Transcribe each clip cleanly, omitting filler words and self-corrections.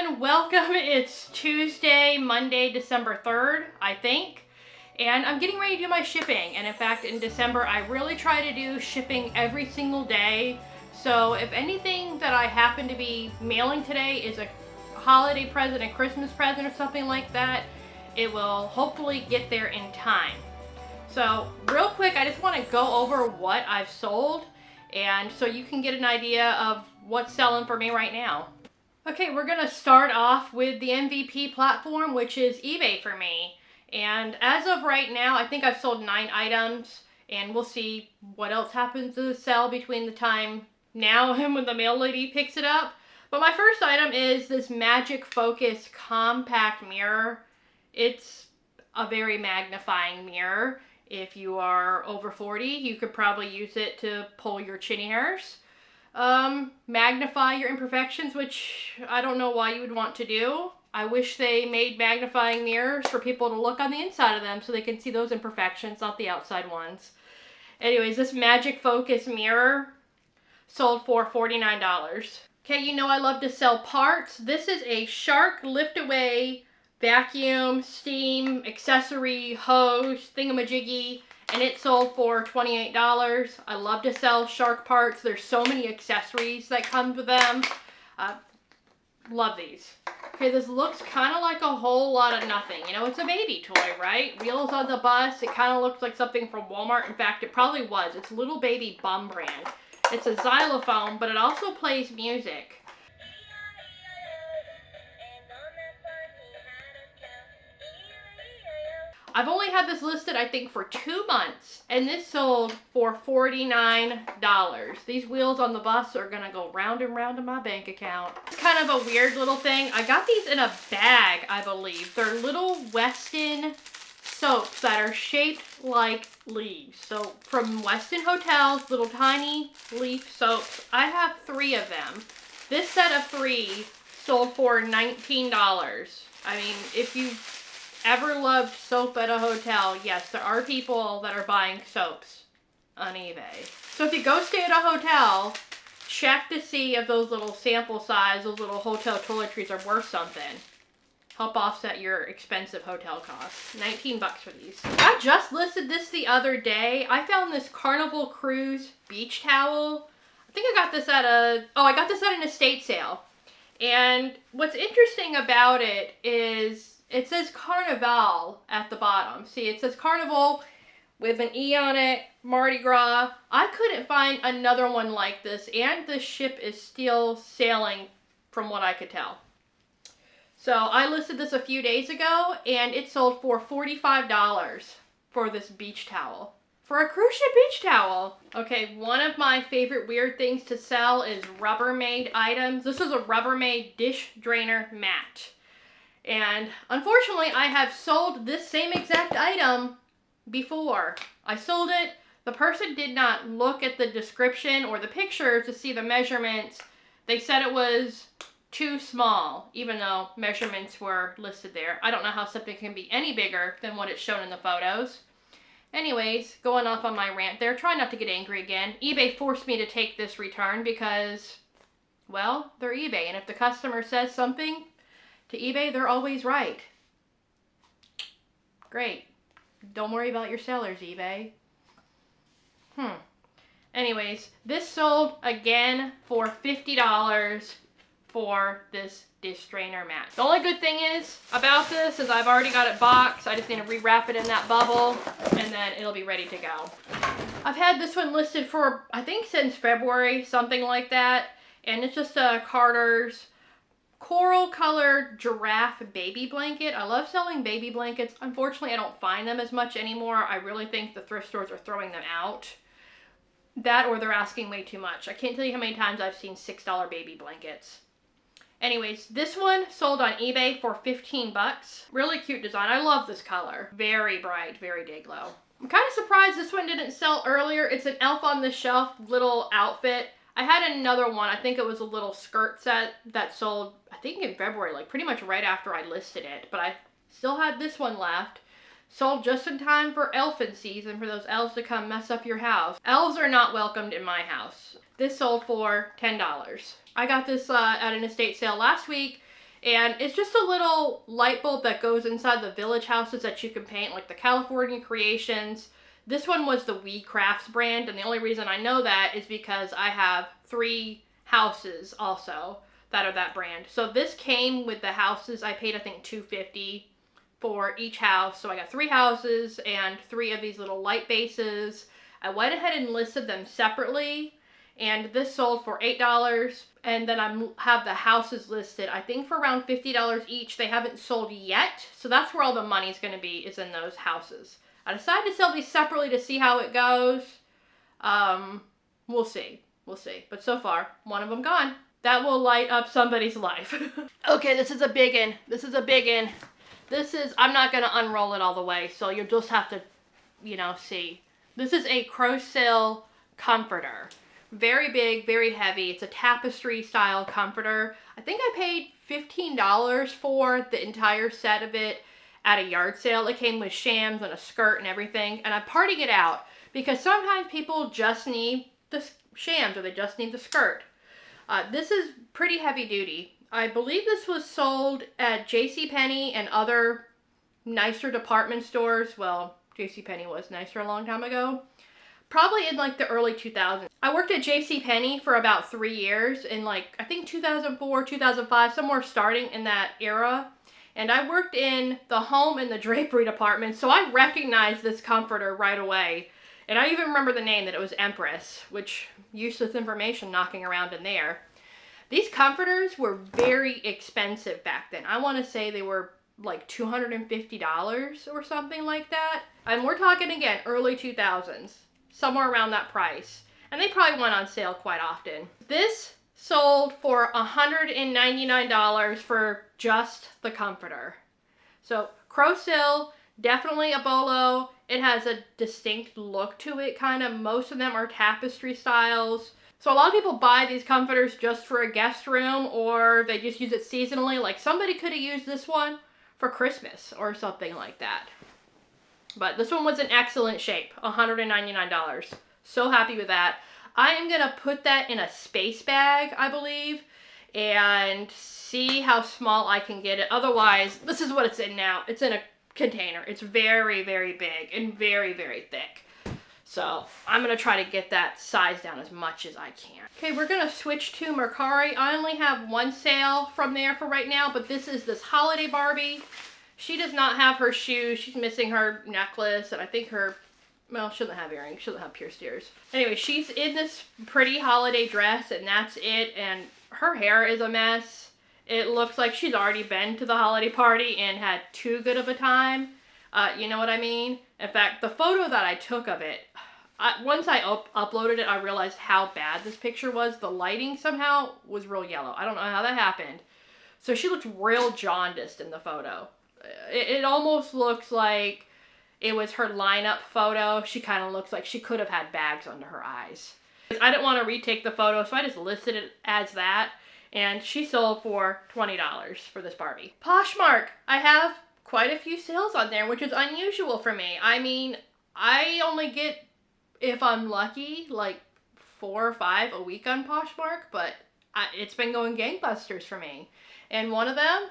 everyone, welcome. It's Tuesday, Monday, December 3rd, I think. And I'm getting ready to do my shipping. And in fact, in December, I really try to do shipping every single day. So if anything that I happen to be mailing today is a holiday present, a Christmas present or something like that, it will hopefully get there in time. So real quick, I just want to go over what I've sold, and so you can get an idea of what's selling for me right now. Okay, we're going to start off with the MVP platform, which is eBay for me. And as of right now, I think I've sold 9 items, and we'll see what else happens to sell between the time now and when the mail lady picks it up. But my first item is this Magic Focus compact mirror. It's a very magnifying mirror. If you are over 40, you could probably use it to pull your chin hairs. Magnify your imperfections, which I don't know why you would want to do. I wish they made magnifying mirrors for people to look on the inside of them so they can see those imperfections, not the outside ones. Anyways, this Magic Focus mirror sold for $49. Okay, you know I love to sell parts. This is a Shark lift-away vacuum, steam, accessory, hose, thingamajiggy, and it sold for $28. I love to sell Shark parts. There's so many accessories that come with them. Love these. Okay, this looks kind of like a whole lot of nothing. You know, it's a baby toy, right? Wheels on the bus. It kind of looks like something from Walmart. In fact, it probably was. It's Little Baby Bum brand. It's a xylophone, but it also plays music. I've only had this listed, I think, for 2 months, and this sold for $49. These wheels on the bus are gonna go round and round in my bank account. It's kind of a weird little thing. I got these in a bag, I believe. They're little Westin soaps that are shaped like leaves. So from Westin Hotels, little tiny leaf soaps. I have 3 of them. This set of 3 sold for $19. I mean, if you ever loved soap at a hotel, yes, there are people that are buying soaps on eBay. So if you go stay at a hotel, check to see if those little sample size, those little hotel toiletries are worth something. Help offset your expensive hotel costs. 19 bucks for these. I just listed this the other day. I found this Carnival Cruise beach towel. I think I got this at I got this at an estate sale. And what's interesting about it is it says Carnival at the bottom. See, it says Carnival with an E on it, Mardi Gras. I couldn't find another one like this, and the ship is still sailing from what I could tell. So I listed this a few days ago, and it sold for $45 for this beach towel. For a cruise ship beach towel. Okay, one of my favorite weird things to sell is Rubbermaid items. This is a Rubbermaid dish drainer mat. And unfortunately, I have sold this same exact item before. I sold it. The person did not look at the description or the picture to see the measurements. They said it was too small, even though measurements were listed there. I don't know how something can be any bigger than what it's shown in the photos. Anyways, going off on my rant there, try not to get angry again. eBay forced me to take this return because, well, they're eBay. And if the customer says something to eBay, they're always right. Great. Don't worry about your sellers, eBay. Anyways, this sold again for $50 for this dish drainer mat. The only good thing is about this is I've already got it boxed. I just need to rewrap it in that bubble and then it'll be ready to go. I've had this one listed for, I think, since February, something like that. And it's just a Carter's coral colored giraffe baby blanket. I love selling baby blankets. Unfortunately, I don't find them as much anymore. I really think the thrift stores are throwing them out. That or they're asking way too much. I can't tell you how many times I've seen $6 baby blankets. Anyways, this one sold on eBay for 15 bucks. Really cute design. I love this color. Very bright, very day glow. I'm kind of surprised this one didn't sell earlier. It's an Elf on the Shelf little outfit. I had another one, I think it was a little skirt set that sold, I think in February, like pretty much right after I listed it. But I still had this one left. Sold just in time for elfin season for those elves to come mess up your house. Elves are not welcomed in my house. This sold for $10. I got this at an estate sale last week, And it's just a little light bulb that goes inside the village houses that you can paint, like the California Creations. This one was the We Crafts brand, and the only reason I know that is because I have 3 houses also that are that brand. So this came with the houses. I paid, I think, $250 for each house. So I got 3 houses and 3 of these little light bases. I went ahead and listed them separately, and this sold for $8. And then I have the houses listed, I think, for around $50 each. They haven't sold yet, so that's where all the money's going to be, is in those houses. I decided to sell these separately to see how it goes. We'll see. We'll see. But so far, one of them gone. That will light up somebody's life. Okay, this is a big one. This is a big one. This is, I'm not going to unroll it all the way, so you'll just have to, you know, see. This is a Crocil comforter. Very big, very heavy. It's a tapestry style comforter. I think I paid $15 for the entire set of it at a yard sale. It came with shams and a skirt and everything. And I'm parting it out because sometimes people just need the shams or they just need the skirt. This is pretty heavy duty. I believe this was sold at JCPenney and other nicer department stores. Well, JCPenney was nicer a long time ago. Probably in like the early 2000s. I worked at JCPenney for about 3 years in like, I think 2004, 2005, somewhere starting in that era. And I worked in the home and the drapery department, so I recognized this comforter right away. And I even remember the name, that it was Empress, which useless information knocking around in there. These comforters were very expensive back then. I want to say they were like $250 or something like that. And we're talking again, early 2000s. Somewhere around that price. And they probably went on sale quite often. This sold for $199 for just the comforter. So Crocil, definitely a bolo. It has a distinct look to it, kind of. Most of them are tapestry styles. So a lot of people buy these comforters just for a guest room, or they just use it seasonally. Like somebody could have used this one for Christmas or something like that. But this one was in excellent shape, $199. So happy with that. I am going to put that in a space bag, I believe, and see how small I can get it. Otherwise, this is what it's in now. It's in a container. It's very, very big and very, very thick. So I'm going to try to get that size down as much as I can. Okay, we're going to switch to Mercari. I only have one sale from there for right now, but this is this holiday Barbie. She does not have her shoes. She's missing her necklace, and I think her, well, she doesn't have earrings. She doesn't have pierced ears. Anyway, she's in this pretty holiday dress, and that's it. And her hair is a mess. It looks like she's already been to the holiday party and had too good of a time. You know what I mean? In fact, the photo that I took of it, once I uploaded it, I realized how bad this picture was. The lighting somehow was real yellow. I don't know how that happened. So she looked real jaundiced in the photo. It almost looks like it was her lineup photo. She kind of looks like she could have had bags under her eyes. I didn't want to retake the photo, so I just listed it as that. And she sold for $20 for this Barbie. Poshmark. I have quite a few sales on there, which is unusual for me. I mean, I only get, if I'm lucky, like 4 or 5 a week on Poshmark, but it's been going gangbusters for me. And one of them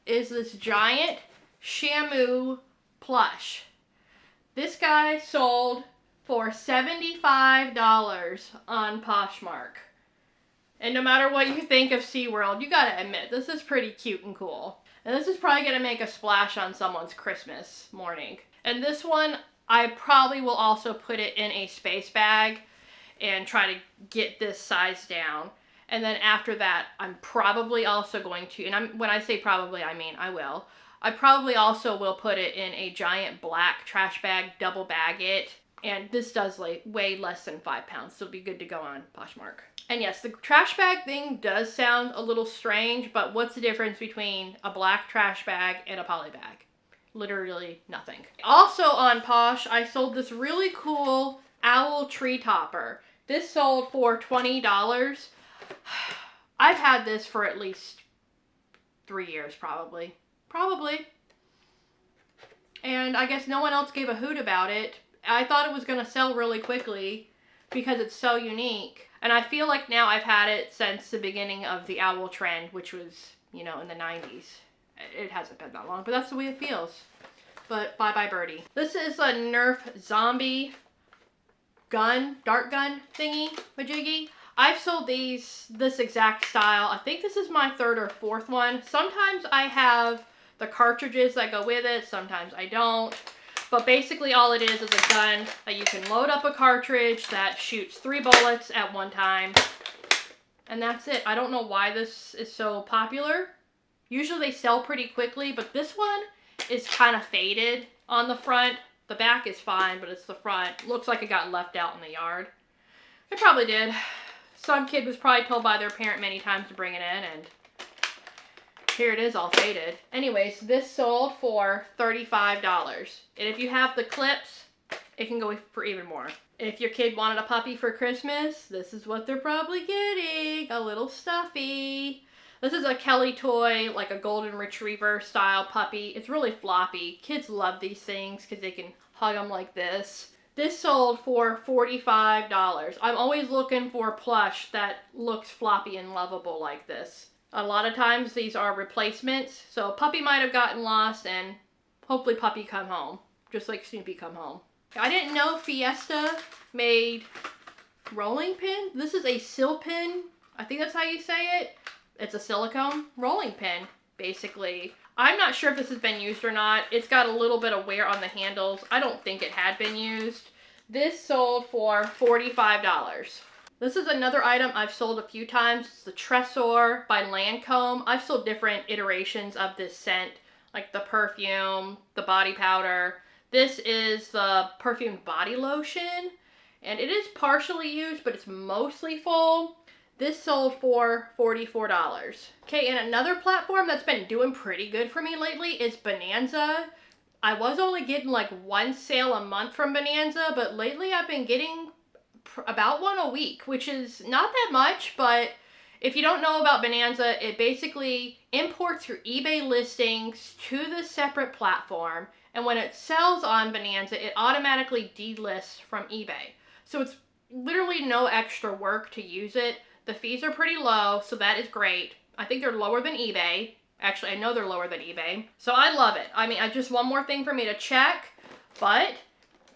is this giant shamu plush. This guy sold for $75 on Poshmark. And no matter what you think of SeaWorld, you gotta admit, this is pretty cute and cool. And this is probably gonna make a splash on someone's Christmas morning. And this one, I probably will also put it in a space bag and try to get this size down. And then after that, I'm probably also going to, and when I say probably, I mean I will. I probably also will put it in a giant black trash bag, double bag it. And this does like weigh less than 5 pounds, so it'll be good to go on Poshmark. And yes, the trash bag thing does sound a little strange, but what's the difference between a black trash bag and a poly bag? Literally nothing. Also on Posh, I sold this really cool owl tree topper. This sold for $20. I've had this for at least 3 years, probably. And I guess no one else gave a hoot about it. I thought it was going to sell really quickly because it's so unique. And I feel like now I've had it since the beginning of the owl trend, which was you know, in the 90s. It hasn't been that long, but that's the way it feels. But bye-bye birdie. This is a Nerf zombie gun, dart gun thingy majiggy. I've sold this exact style. I think this is my 3rd or 4th one. Sometimes I have the cartridges that go with it, sometimes I don't. But basically all it is a gun that you can load up a cartridge that shoots 3 bullets at one time. And that's it. I don't know why this is so popular. Usually they sell pretty quickly, but this one is kind of faded on the front. The back is fine, but it's the front. Looks like it got left out in the yard. It probably did. Some kid was probably told by their parent many times to bring it in, and here it is all faded. Anyways, this sold for $35. And if you have the clips, it can go for even more. If your kid wanted a puppy for Christmas, this is what they're probably getting. A little stuffy. This is a Kelly toy, like a golden retriever style puppy. It's really floppy. Kids love these things because they can hug them like this. This sold for $45. I'm always looking for plush that looks floppy and lovable like this. A lot of times these are replacements. So puppy might have gotten lost and hopefully puppy come home. Just like Snoopy come home. I didn't know Fiesta made rolling pins. This is a sil pin. I think that's how you say it. It's a silicone rolling pin, basically. I'm not sure if this has been used or not. It's got a little bit of wear on the handles. I don't think it had been used. This sold for $45. This is another item I've sold a few times. It's the Tresor by Lancome. I've sold different iterations of this scent, like the perfume, the body powder. This is the perfume body lotion, and it is partially used, but it's mostly full. This sold for $44. Okay, and another platform that's been doing pretty good for me lately is Bonanza. I was only getting like 1 sale a month from Bonanza, but lately I've been getting about 1 a week, which is not that much, but if you don't know about Bonanza, it basically imports your eBay listings to the separate platform, and when it sells on Bonanza, it automatically delists from eBay. So it's literally no extra work to use it. The fees are pretty low, so that is great. I think they're lower than eBay. Actually, I know they're lower than eBay. So I love it. I mean, just one more thing for me to check, but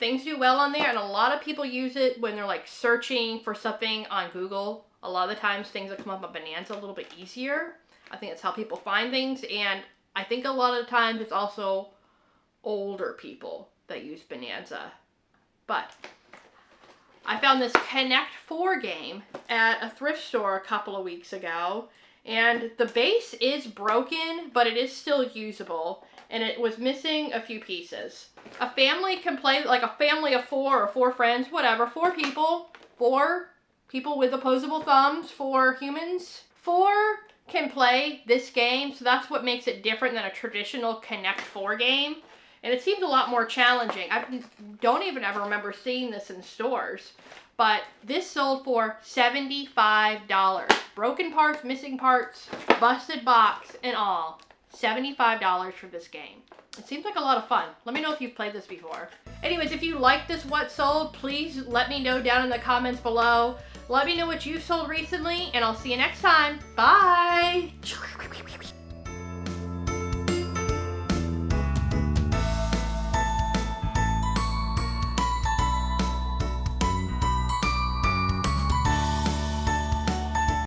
things do well on there, and a lot of people use it when they're like searching for something on Google. A lot of the times things that come up on Bonanza a little bit easier. I think that's how people find things, and I think a lot of the times it's also older people that use Bonanza. But I found this Connect 4 game at a thrift store a couple of weeks ago, and the base is broken, but it is still usable, and it was missing a few pieces. A family can play, like a family of 4 or 4 friends, whatever, 4 people with opposable thumbs, 4 humans. 4 can play this game, so that's what makes it different than a traditional Connect 4 game. And it seems a lot more challenging. I don't even ever remember seeing this in stores. But this sold for $75. Broken parts, missing parts, busted box, and all. $75 for this game. It seems like a lot of fun. Let me know if you've played this before. Anyways, if you like this What Sold, please let me know down in the comments below. Let me know what you've sold recently, and I'll see you next time. Bye!